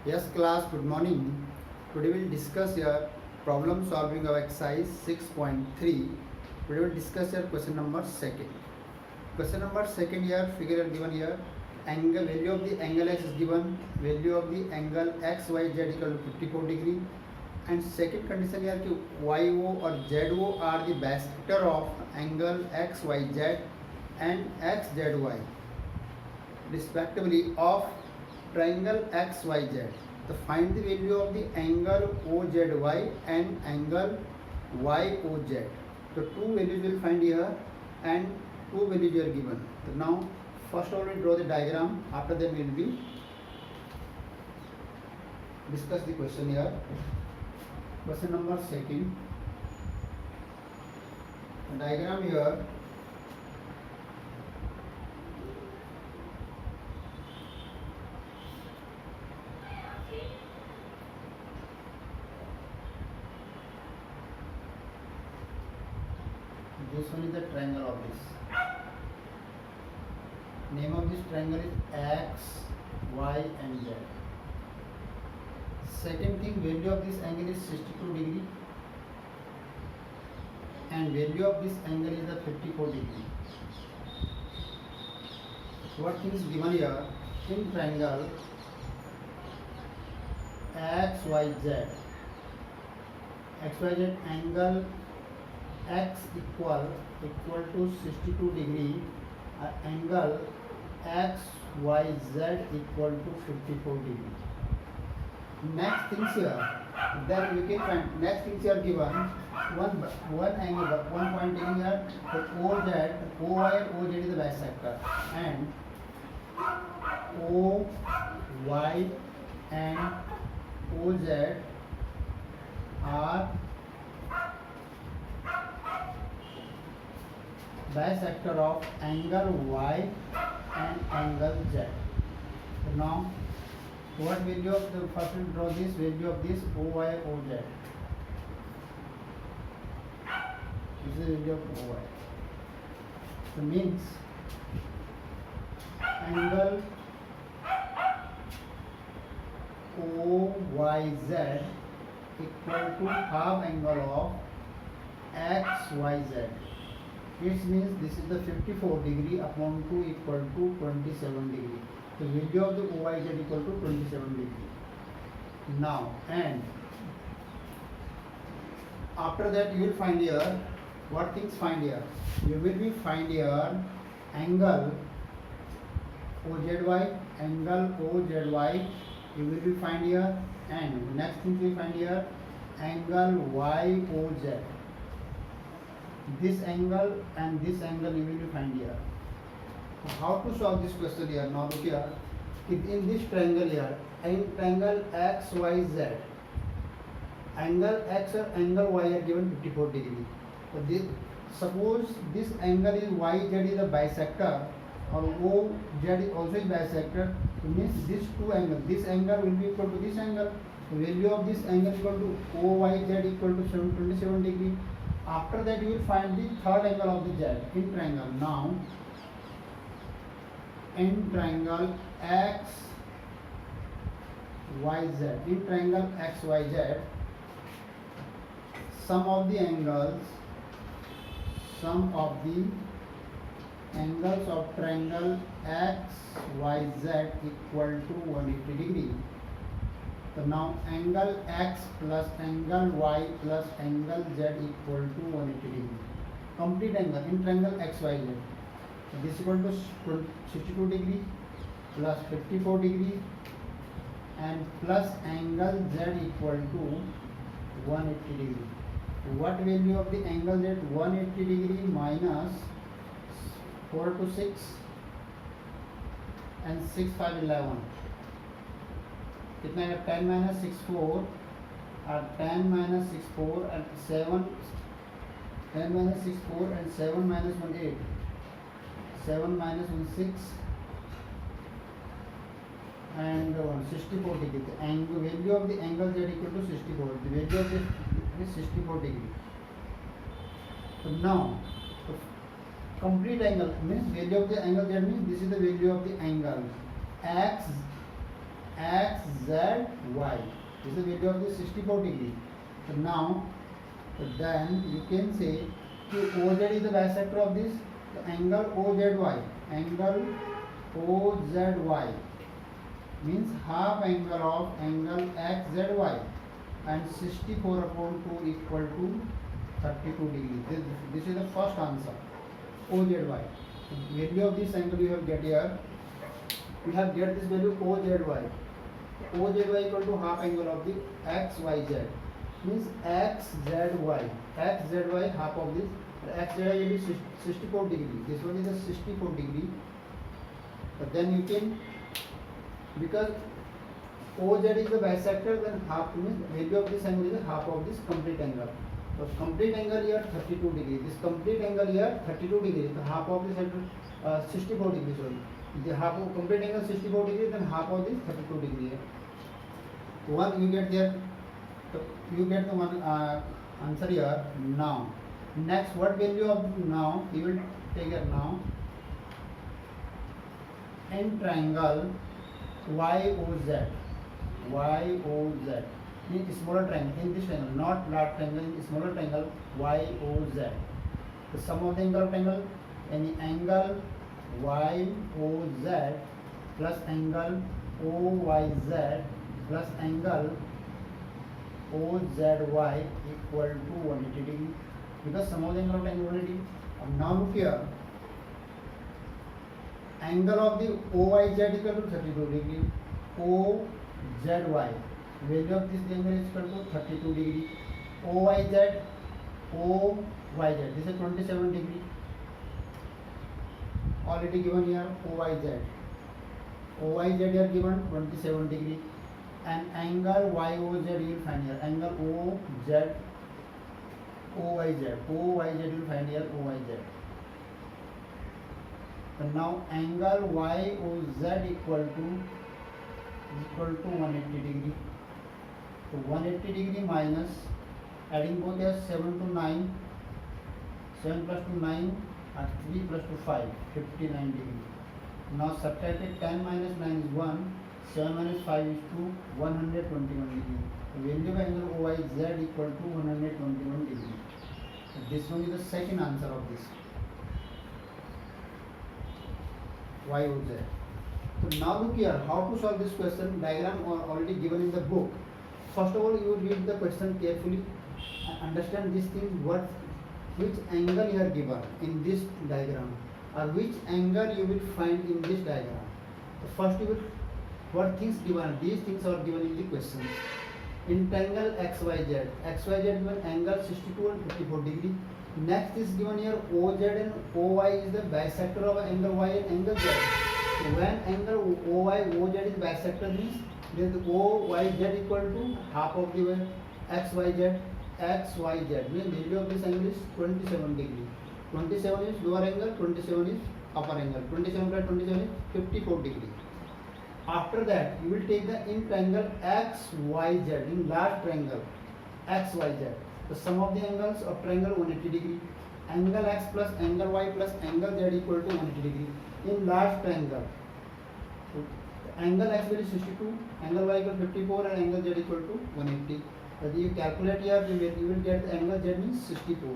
Yes, class, good morning. Today we'll discuss your problem solving of exercise 6.3. Today we'll discuss your question number second. Question number second here, figure are given here. Angle, value of the angle x is given. Value of the angle x, y, z equal to 54 degree. And second condition here कि YO or ZO are the bisector of angle XYZ and XZY respectively of triangle XYZ. So find the value of the angle OZY and angle YOZ. So two values will find here and two values are given. So now first of all we draw the diagram. After that we will be discuss the question here. Question number second. The diagram here. This one is the triangle of this. Name of this triangle is X, Y and Z. Second thing, value of this angle is 62 degree and value of this angle is the 54 degree. What thing is given here? In triangle XYZ, XYZ angle x equal to 62 degree, angle XYZ equal to 54 degree. Next things here, then we can find next things here given one angle, one point taken here, that OZ, OY and OZ is the bisector, and OY and OZ are bisector of angle Y and angle Z. So now, what value of the first we draw this value of this OY OZ. This is the value of OY. So means angle OYZ equal to half angle of XYZ. It means this is the 54 degree upon 2 equal to 27 degree. So value of the OYZ equal to 27 degree. Now and after that you will find here what things find here. You will be find here angle OZY, angle OZY. You will be find here, and next thing you will find here angle YOZ. This angle and this angle you will find here. How to solve this question here? Now look here. In this triangle here, in triangle XYZ, angle X or angle Y are given 54 degree. So this, suppose this angle is YZ is a bisector or OZ is also a bisector. It means these two angles. This angle will be equal to this angle. The value of this angle equal to OYZ equal to 27 degree. After that you will find the third angle of the Z in triangle. Now in triangle XYZ, in triangle XYZ, sum of the angles of triangle XYZ equal to 180 degree. So now angle X plus angle Y plus angle Z equal to 180 degree. Complete angle in triangle XYZ. So this equal to 62 degree plus 54 degree and plus angle Z equal to 180 degree. What value of the angle Z? 180 degree minus 4 to 6 and 6 5 11. कितना है 10 minus 6 4 और 10 minus 6 4 and 7 10 minus 6 4 and 7 minus 1 8 7 minus 1 6 and 64 degree. The angle value of the angle Z equal to 64. The value of this is 64 degree. So now complete angle means value of the angle Z means this is the value of the angle x x, z, y. This is the value of the 64 degree. So now, then you can say OZ is the bisector of this. The angle OZY. Angle OZY means half angle of angle XZY, and 64 upon 2 equal to 32 degree. This is the first answer. OZY. The value of this angle you have get here. We have get this value OZY. OZY equal to half angle of the XYZ. Means XZY. XZY half of this. XZY will be 64 degree. This one is a 64 degree. But then you can, because OZ is the bisector, then half means value of this angle is half of this complete angle. So complete angle here 32 degree. This complete angle here 32 degree. The half of this angle 64 degree. Sorry, the half of complete angle 64 degree. Then half of this 32 degree. One you get there. So you get the one answer here. Now next, what value of now? You will take it now. In triangle YOZ, YOZ in smaller triangle, in this triangle, not large triangle, in smaller triangle YOZ. The sum of the angle of triangle, any angle YOZ plus angle OYZ plus angle OZY equal to 180 degree. Because sum of the angle of triangle 180. Now look here. Angle of the OYZ equal to 32 degree. OZY. Value of this angle is equal to 32 degree. OYZ. OYZ. This is 27 degree. Already given here. OYZ. OYZ here given 27 degree. And angle YOZ you will find here. Angle OZ. OYZ. OYZ you will find here. OYZ. And now angle YOZ equal to 180 degree. So 180 degree minus, adding both here 7 to 9, 7 plus 2 9, and 3 plus 2 5, 59 degree. Now subtract it, 10 minus 9 is 1, 7 minus 5 is 2, 121 degree. The value of angle OYZ equal to 121 degree. So this one is the second answer of this. YOZ. So now look here, how to solve this question. Diagram are already given in the book. First of all, you read the question carefully and understand this thing, which angle you are given in this diagram, or which angle you will find in this diagram. First you will, what things given, these things are given in the question. In triangle XYZ, XYZ given angle 62 and 54 degree. Next is given here OZ and OY is the bisector of angle Y and angle Z. So when angle OZ is bisector means then the OYZ equal to half of the XYZ. XYZ means value of this angle is 27 degree. 27 is lower angle, 27 is upper angle. 27 plus 27 is 54 degree. After that, you will take the in triangle XYZ, in large triangle XYZ. The sum of the angles of triangle 180 degree. Angle X plus angle Y plus angle Z equal to 180 degree. In large triangle, so angle X will be 62, angle Y equal to 54, and angle Z equal to 180. But you calculate here, you will get the angle Z means 64.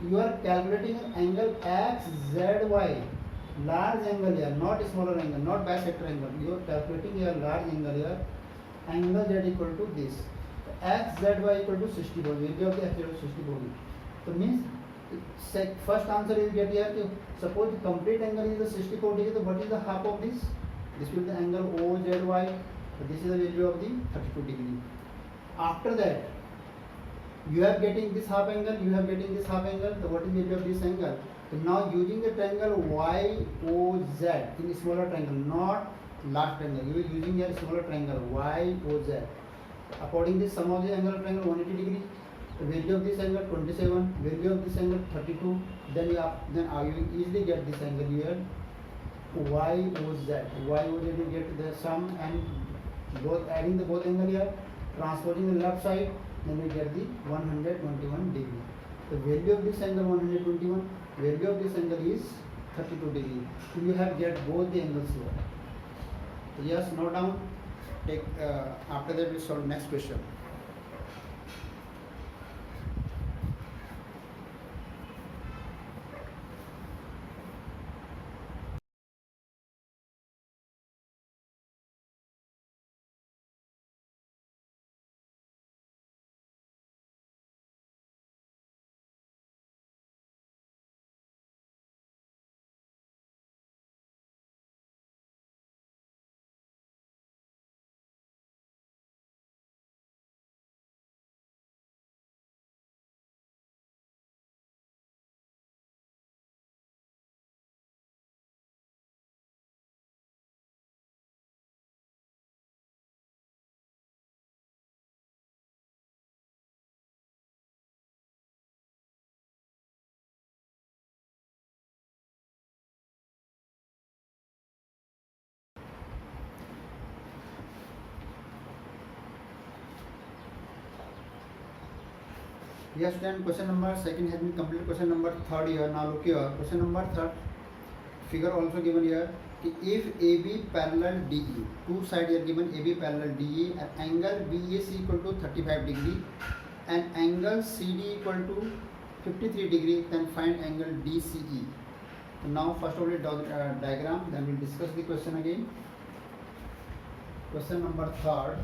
You are calculating an angle XZY. Large angle here, not smaller angle, not bisector angle. You are calculating here large angle here. Angle Z equal to this. XZY equal to 64. Value of the X is 64. So means first answer is get here. Suppose the complete angle is the 64 degree. So what is the half of this? This will be the angle OZY. So this is the value of the 32 degree. After that, you are getting this half angle. You are getting this half angle. So what is the value of this angle? So now using the triangle YOZ in smaller triangle, not large triangle. You are using here smaller triangle YOZ. According to this sum of the angle of triangle 180 degree, the value of this angle 27, value of this angle 32. Then you easily get this angle here YOZ. YOZ you get the sum and both adding the both angle here, transposing the left side, then we get the 121 degree. The value of this angle 121, value of this angle is 32 degree. So you have get both the angles here. So just note down. take after that we solve next question. Yes, then question number second has been complete. Question number third here. Now look here. Question number third. Figure also given here. If AB parallel DE, two sides are given. AB parallel DE, and angle BAC equal to 35 degree, and angle CD equal to 53 degree. Then find angle DCE. So now first of all draw the diagram. Then we'll discuss the question again. Question number third.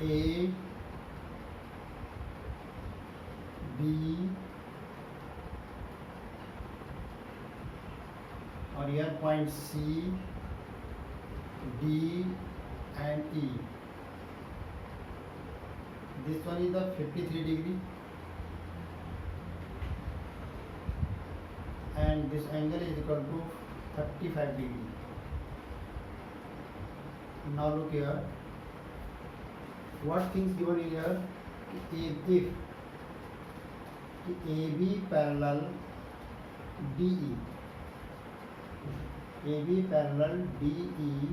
A, B, और here point C, D and E. This one is the 53 degree, and this angle is equal to 35 degree. Now look here. What things given here? If AB parallel DE, AB parallel DE,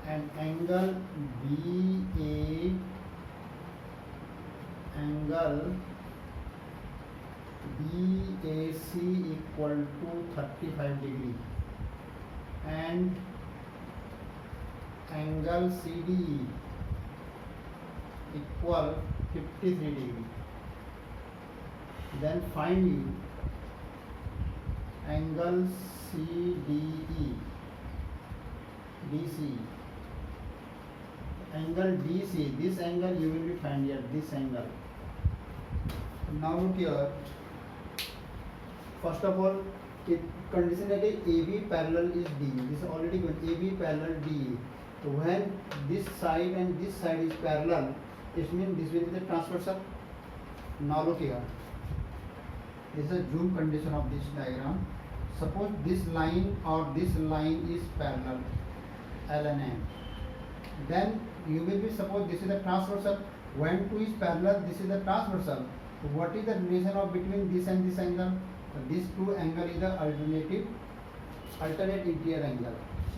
and angle BA, angle BAC equal to 35 degree, and angle CDE equal 53 degree. Then find you angle CDE, DC, angle DC. This angle you will be find here. This angle. Now look here. First of all, condition that AB parallel is DE. This is already given. AB parallel DE. So when this side and this side is parallel, it means this will be the transversal. Now look here. This is a zoom condition of this diagram. Suppose this line or this line is parallel, L and M. Then you will be suppose this is the transversal. When two is parallel, this is the transversal. So what is the relation of between this and this angle? So this two angle is the alternate interior angle.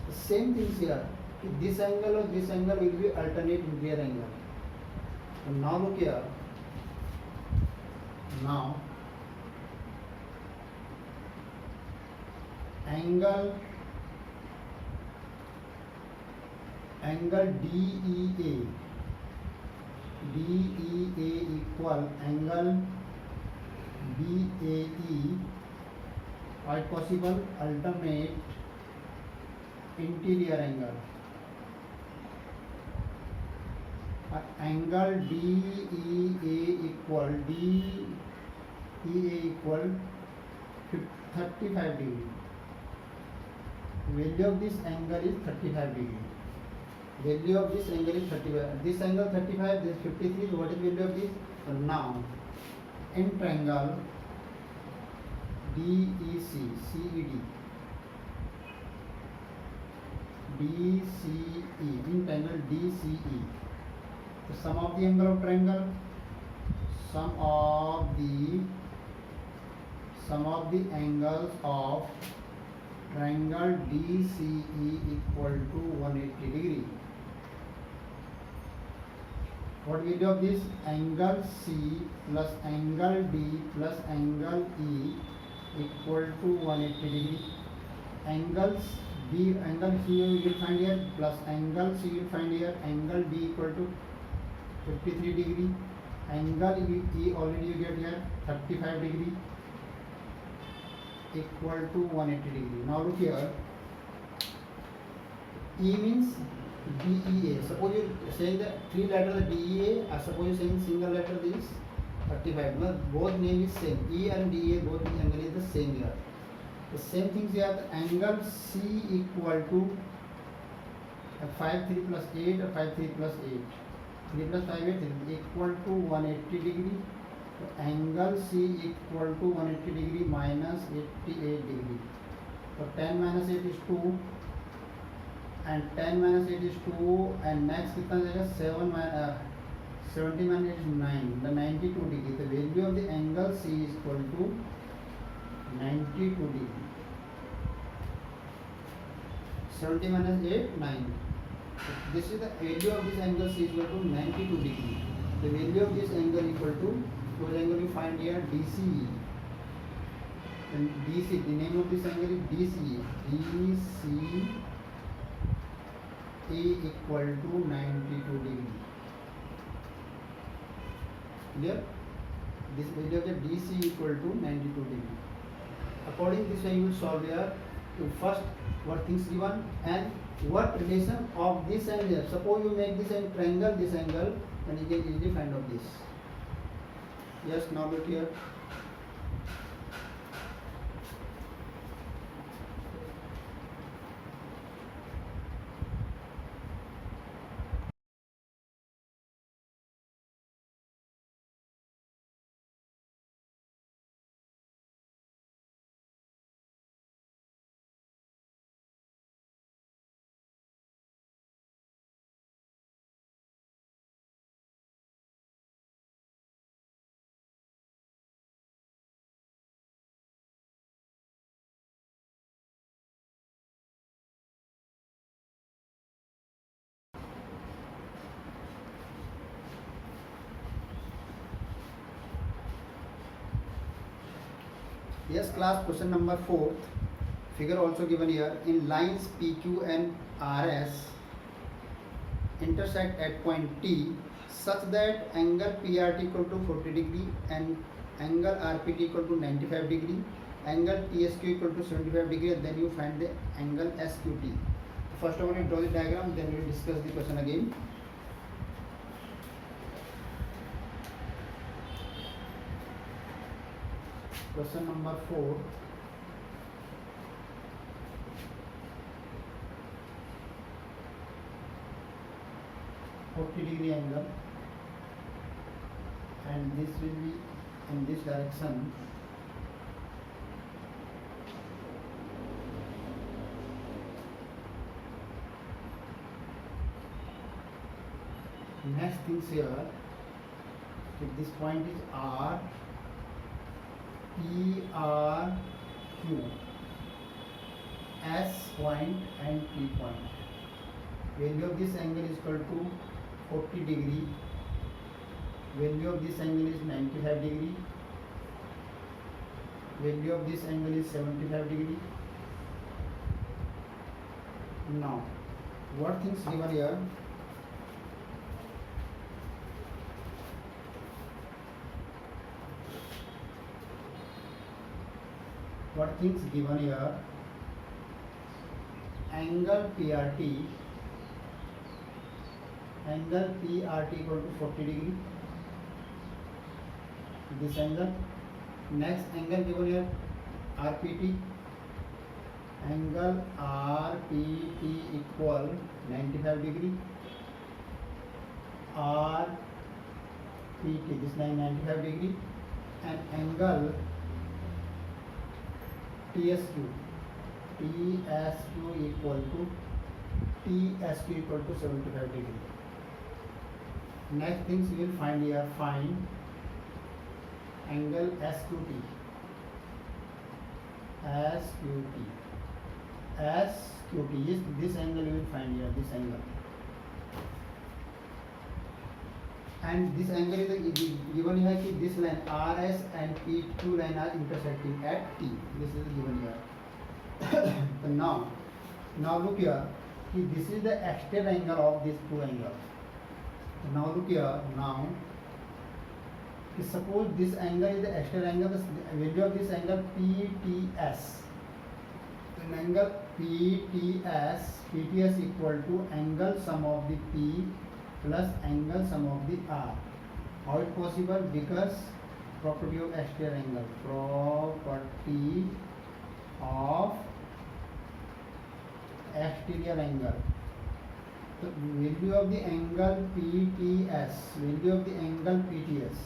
The same things here. This angle or this angle will be alternate interior angle. So now look here. Now angle DEA equal angle BAE, or possible alternate interior angle. Angle DEA equal 35 degree. Value of this angle is 35 degree. Value of this angle is 35. This angle 35, this 53. So what is value of this? So now in triangle DEC, CED, DCE, in triangle DCE. The sum of the angle of triangle, sum of the angles of triangle DCE equal to 180 degree. What value of this? Angle C plus angle D plus angle E equal to 180 degree. Angles B, angle C you will find here, plus angle C you will find here. Angle D equal to 53 degree. Angle E already you get here 35 degree equal to 180 degree. Now look here. E means DEA. Suppose you say the three letters DEA, or suppose you saying single letter this 35. No, both name is same. E and DEA both angle is the same here. The same things here. The angle C equal to 5 3 plus 8 or 5 3 plus 8. 3 plus 5 8 equal to 180 degree. So angle C equal to 180 degree minus 88 degree. So 10 minus 8 is 2. And 10 minus 8 is 2, and next कितना जाएगा 70 minus 8 is 9, the 92 degree. The value of the angle C is equal to 92 degree. 70 minus 8, 9. So this is the value of this angle C is equal to 92 degree. The value of this angle equal to, those angle you find here DCE. And DC, the name of this angle is DCE. DCE equal to 92 degree. Clear? This value of the DC equal to 92 degree. According to this way you will solve here. First, what things given and what relation of this and here. Suppose you make this and triangle, this angle, and you can easily find out this. Yes, now look here. Yes, class, question number 4. Figure also given here. In lines PQ and RS intersect at point T such that angle PRT equal to 40 degree and angle RPT equal to 95 degree, angle TSQ equal to 75 degree, and then you find the angle SQT. First I want to draw the diagram, then we will discuss the question again. Question number 4. Degree angle, and this will be in this direction. Next things here, if this point is R, P, R, Q, S point and P point. Value of this angle is equal to 40 degree. Value of this angle is 95 degree. Value of this angle is 75 degree. Now, what things given here? What things given here? Angle PRT equal to 40 degree. This angle. Next angle given here RPT. Angle RPT equal 95 degree. RPT, this 95 degree, and angle TSQ equal to 75 degree. Next things we will find here, find angle SQT. SQT. SQT is this angle you will find here, this angle. And this angle is given here कि this line RS and P2 line are intersecting at T. This is given here. So now look here कि this is the exterior angle of these two angles. So now look here now. Suppose this angle is the exterior angle, the value of this angle PTS. An angle PTS equal to angle sum of the P plus angle sum of the R. How it possible? Because property of exterior angle. Property of exterior angle. So value of the angle PTS. Value of the angle PTS.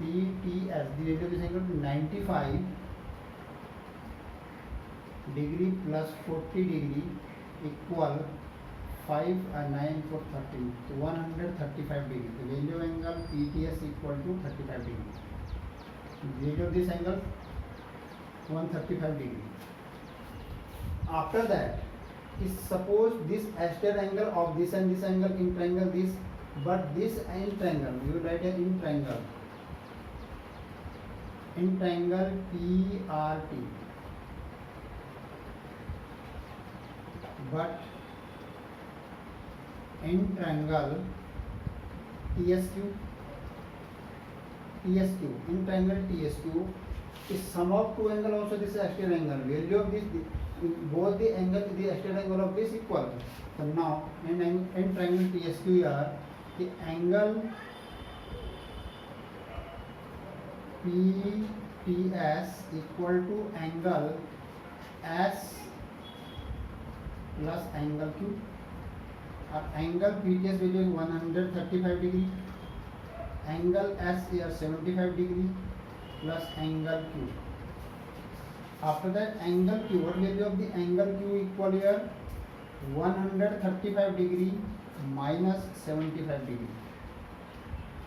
PTS. The value of this angle 95 degree plus 40 degree equal 5 and 9 for 13, so 135 degree. The value of angle PTS equal to 35 degree. The value of this angle 135 degree. After that, is suppose this exterior angle of this and this angle in triangle this, but this in triangle, we will write in triangle. In triangle PRT. But in triangle TSQ, in triangle TSQ is sum of two angle also this exterior angle. Value of this, both the angle, the exterior angle of this equal. So now in triangle TSQ here, the angle PTS equal to angle S plus angle Q. Our angle PTS value is 135 degree, angle S here 75 degree plus angle Q. After that angle Q, what value of the angle Q equal here? 135 degree minus 75 degree.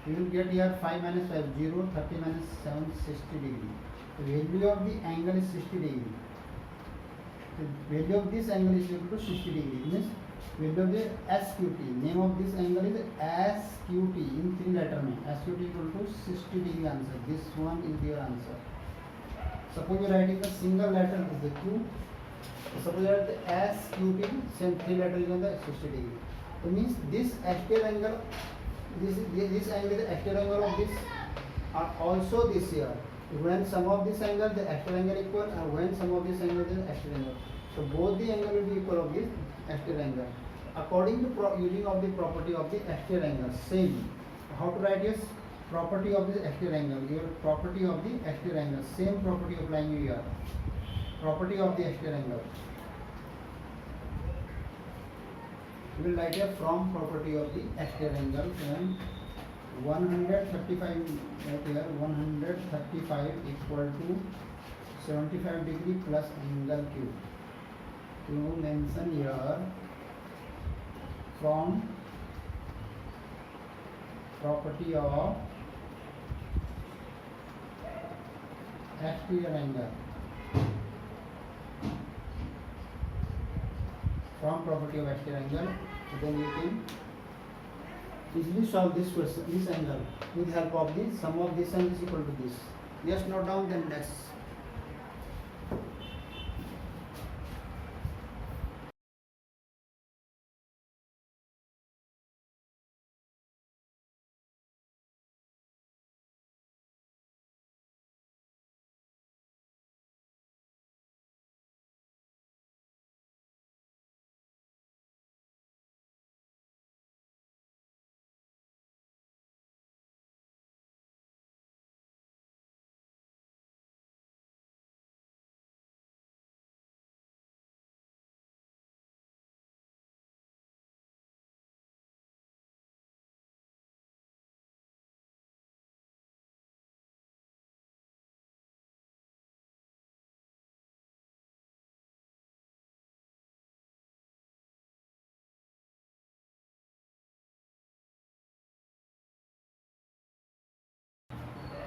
We will get here 5 minus 5, 0, 30 minus 7, 60 degree. The value of the angle is 60 degree. The value of this angle is equal to 60 degree. Means value of the SQT. Name of this angle is SQT in 3 letter name. SQT equal to 60 degree answer. This one is your answer. Suppose you are writing a single letter is the Q. Suppose you are the SQT, same 3 letter is on the 60 degree. That means this exterior angle, this angle is the exterior angle of this, are also this here. When sum of this angle, the exterior angle equal, and when sum of this angle, the exterior angle. So both the angle will be equal of this exterior angle. According to using of the property of the exterior angle, same. How to write this? Property of the exterior angle. Your property of the exterior angle. Same property applying here. Property of the exterior angle. We will write here from property of the exterior angle. When 135 here, 135 equal to 75 degree plus angle Q. You mention here from property of exterior angle. From property of exterior angle, then you can easily solve this question, this angle with help of the sum of this and is equal to this. Just note down, then next.